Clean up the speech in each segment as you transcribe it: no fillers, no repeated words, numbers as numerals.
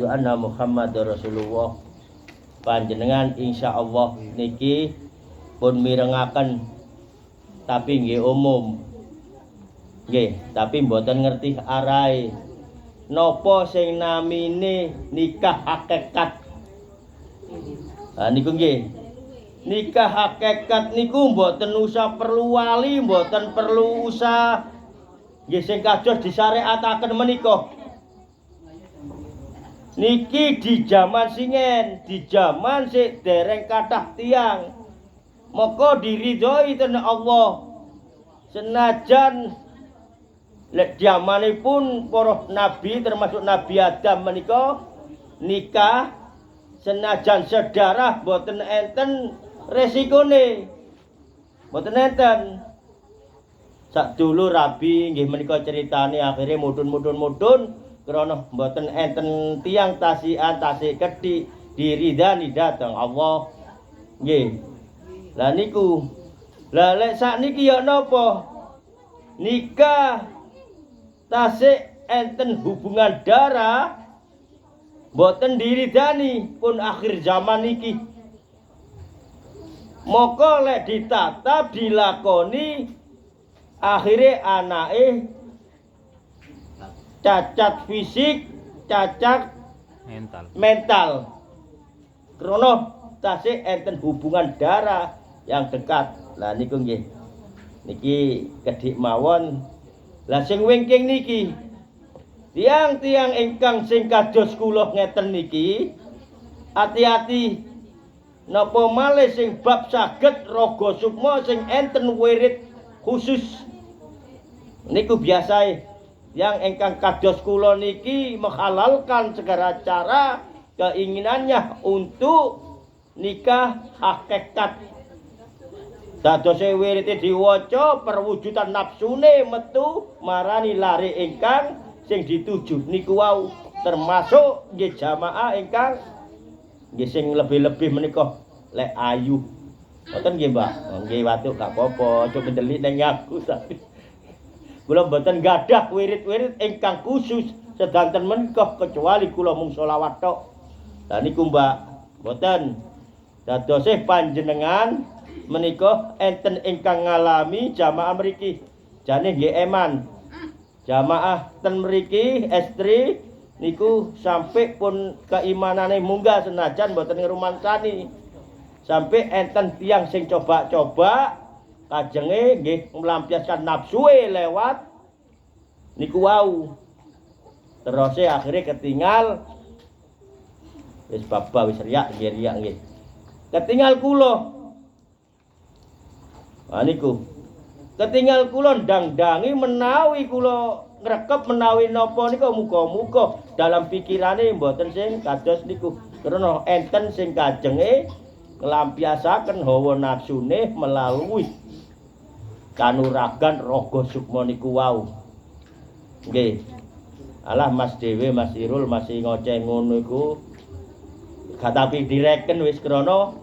asyhadu anna Muhammadar Rasulullah. Panjenengan insyaallah niki pun mirengaken tapi nggih umum. Nggih, tapi mboten ngerti arahe. Napa sing namine nikah hakikat? Niku nggih. Nikah hakikat niku mboten usah perlu wali, mboten perlu usah nggih sing kados disyariataken menika. Niki di zaman singen, di zaman sik dereng kathah tiyang. Maka diridhoi dening Allah. Senajan lek jamanipun para nabi termasuk Nabi Adam menika nikah senajan sedarah boten enten resikone. Boten enten. Sadulur rabi nggih menika critane akhire mudhun krana mboten enten tiyang tasihan tasih kethik diridani dhateng Allah. Nggih. Lah niku. Lah lek sakniki ya napa? Nikah tasih enten hubungan darah mboten diridani pun akhir zaman niki. Moko lek ditatap dilakoni akhire anake cacat fisik, cacat mental. Krana tasih enten hubungan darah yang dekat. Lah niku nggih. Niki kedhik mawon. Lah sing wingking niki tiang-tiang ingkang sing kados kula ngeten niki hati-hati napa malih sing bab saged raga sukma sing enten wirid khusus niku biasae yang ingkang kados kula niki menghalalkan segala cara keinginannya untuk nikah hakikat. Dadose wirite diwaca perwujudan nafsune metu marani lare ingkang sing dituju niku wau termasuk nggih jamaah ingkang nggih sing lebih-lebih menika lek ayu. Mboten nggih, Mbak. Nggih watuk gak apa-apa, aja kendelik ning aku tapi. Kula mboten gadah wirid-wirid ingkang khusus sedanten menika kecuali kula mung selawat tok. Lah niku, Mbak, mboten. Dadose panjenengan menika enten ingkang ngalami jamaah mriki. Jane nggih eman. Jamaah ten mriki estri niku sampai pun keimanane munggah senajan mboten ngrumangsani. Sampai enten tiyang sing coba-coba kajenge nggih melampiaskan nafsue lewat niku wau. Terus akhirnya ketinggal wis baba wis riak nggih. Ketinggal kula. Niku. Ketinggal kula ndang-dangi menawi kula ngrekep menawi napa nika muga-muga dalam pikirane mboten sing kados niku. Karena enten sing kajenge nglampiasaken hawa nafsune melalui kanuragan raga sukma niku wau. Nggih. Alah Mas dhewe Mas Irul masih ngoceh ngono iku. Gak tapi direken wis krana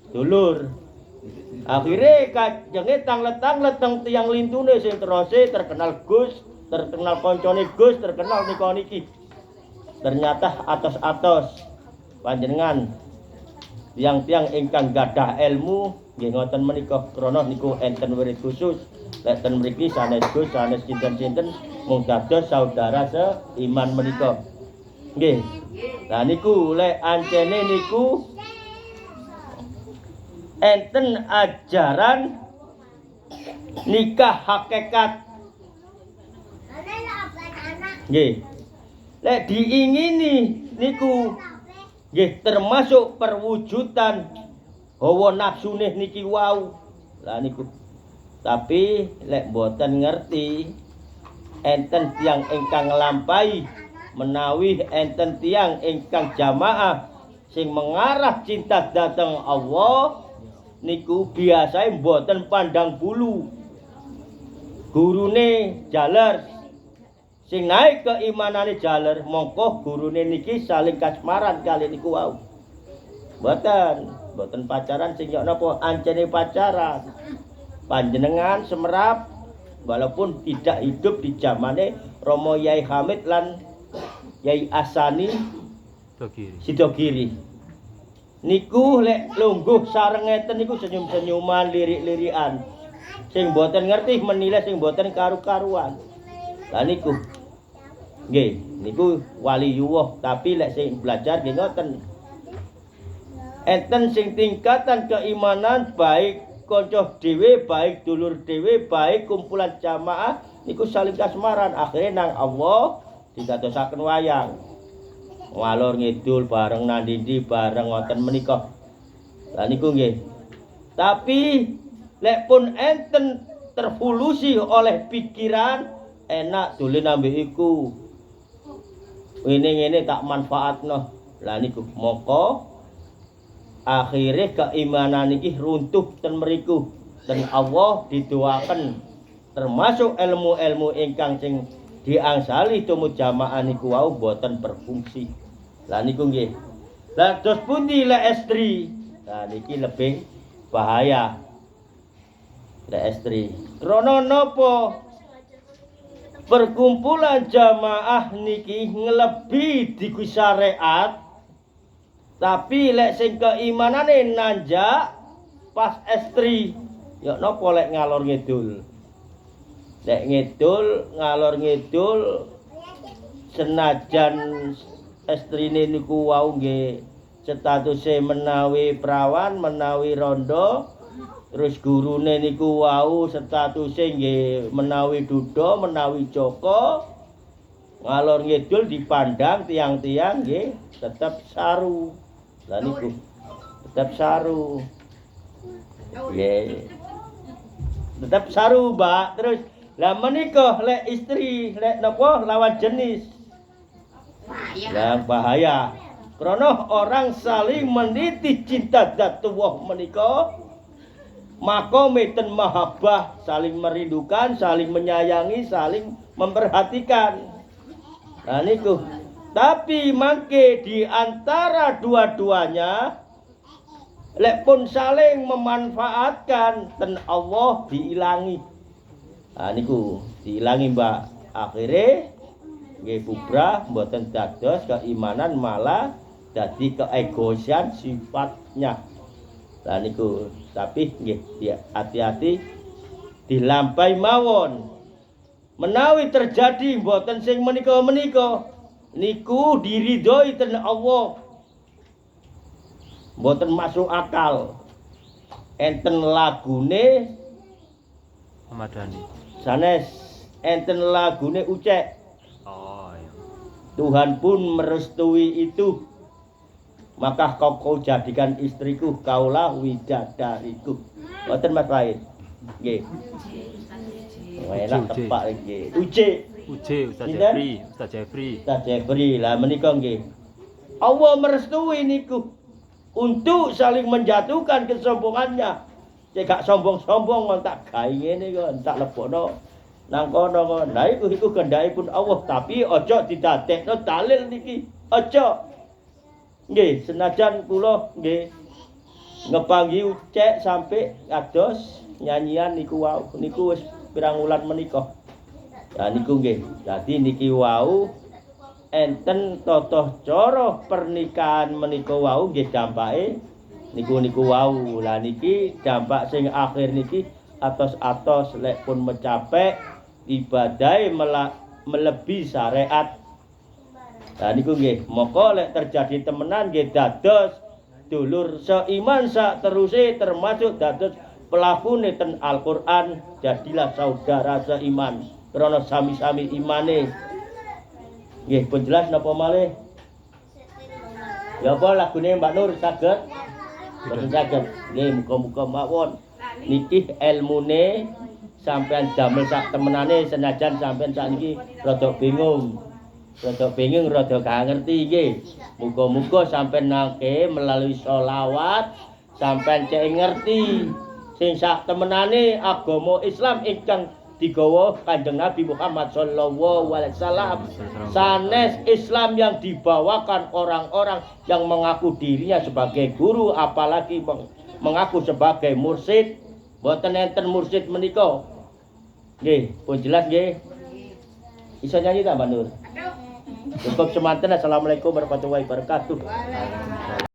dulur. Akhire kajenge tanglet-tanglet teng tiyang lintune sing terose terkenal Gus, terkenal koncone Gus, terkenal nika niki. Ternyata atos-atos panjenengan tiang-tiang ingkang gadah ilmu nggih ngoten menika krana niku enten wirid khusus. Lek ten mriki sanes Gus, sanes sinten-sinten mung dados saudara seiman menika. Nggih. Lah niku lek ancene niku enten ajaran nikah hakikat. Nggih. Lek diingini niku nggih termasuk perwujudan hawa nafsune niki wau. Lah niku. Tapi lek mboten ngerti enten tiyang ingkang nglampahi menawi enten tiyang ingkang jamaah sing mengarah cinta dhateng Allah niku biasae mboten pandang bulu. Gurune jaler sing naik keimanane jaler mongko gurune niki saling kasmaran kali niku wau. Mboten pacaran sing yo napa ancene pacaran. Panjenengan semerap walaupun tidak hidup di zamane Romo Yai Hamid lan Yai Asani Sidogiri. Niku lek lungguh sareng ngeten niku senyum-senyuman, lirik-lirikan. Sing mboten ngerti menilai sing mboten karu-karuan. Lah niku. Nggih, niku waliyullah, tapi lek sing belajar nggih ngoten. Enten sing tingkatan keimanan baik kanca dhewe, baik dulur dhewe, baik kumpulan jamaah niku saling kasmaran. Akhirnya nang Allah didadosaken wayang. Ngalor ngidul bareng nandindi bareng ngoten menika. Lah niku nggih. Tapi lek pun enten terpulusi oleh pikiran enak dolen ambek iku. Ngene tak manfaatno. Lah niku moko akhirnya keimanan iki runtuh ten mriku. Dan Allah didoaken termasuk ilmu-ilmu ingkang sing diangsali tumut jamaah niku wau boten berfungsi. Lah niku nggih. Lah dos pundi lek estri? Lah niki lebih bahaya. Lek estri. Krana napa? Perkumpulan jamaah niki ngelebi di syariat. Tapi lek sing keimanane nanjak pas estri, ya napa lek ngalor ngidul. Lek ngidul, ngalor ngidul senajan estrine niku wau nggih statuse menawi prawan, menawi rondo, terus gurune niku wau statuse nggih menawi duda, menawi joko. Ngalor ngidul dipandang tiang-tiang nggih tetep saru. Lah niku tetep saru. Nggih. Tetep saru, Mbak. Terus lah menika lek istri, lek napa lawan jenis. Yang bahaya. Karena orang saling meniti cinta dzatullah menika maka meten mahabbah, saling merindukan, saling menyayangi, saling memperhatikan. Nah niku. Tapi mangke di antara dua-duanya lek pun saling memanfaatkan ten Allah diilangi. Nah niku diilangi, Mbak. Akhirnya nggih bubrah mboten dados keimanan malah dadi keegoisan sifatnya. Lah niku tapi nggih hati-hati dilampahi mawon. Menawi terjadi mboten sing menika-menika niku diridhoi ten Allah. Mboten masuk akal. Enten lagune Ahmad Dhani. Sanes enten lagune Ucek. Tuhan pun merestui itu. Maka kau jadikan istriku, kaulah widadariku. Mboten Mas Wahid. Nggih. Enak tepak nggih. Ustaz Jeffrey. Lah menika nggih. Allah merestui niku untuk saling menjatuhkan kesombongannya. Cek gak sombong-sombong tak gawe ngene kok tak lebokno nang kono kok. Lah iku kendhakipun Allah, tapi aja didadekno dalil niki. Aja. Nggih, senajan kula nggih ngepanggi Ucek sampai kados nyanyian niku wau. Niku wis pirang wulan menika. Lah niku nggih. Dadi niki wau enten tata cara pernikahan menika wau nggih dampake niku wau. Lah niki dampak sing akhir niki atos-atos lek pun mencapai ibadah melebihi syariat. Nah niku nggih, moko lek terjadi temenan nggih dados dulur seiman sak teruse termasuk dados pelakune ten Al-Qur'an, jadilah saudara seiman krana sami-sami imane. Nggih, pun jelas napa malih? Ya apa lagune Mbak Nur saged? Boten saged. Nggih, muga-muga mawon niki ilmune sampean damel sak temenane senajan sampean sakniki rada bingung, rada gak ngerti nggih. Muga-muga sampean nangke melalui sholawat sampean cek ngerti sing sak temenane agama Islam ingkang digawa Kanjeng Nabi Muhammad sallallahu alaihi wasallam. Sanes Islam yang dibawakan orang-orang yang mengaku dirinya sebagai guru, apalagi mengaku sebagai mursyid. Mboten enten mursyid menika. Nggih, pun jelas nggih. Iso nyanyi ta Mbak Nur? Cukup semanten. Assalamualaikum warahmatullahi wabarakatuh.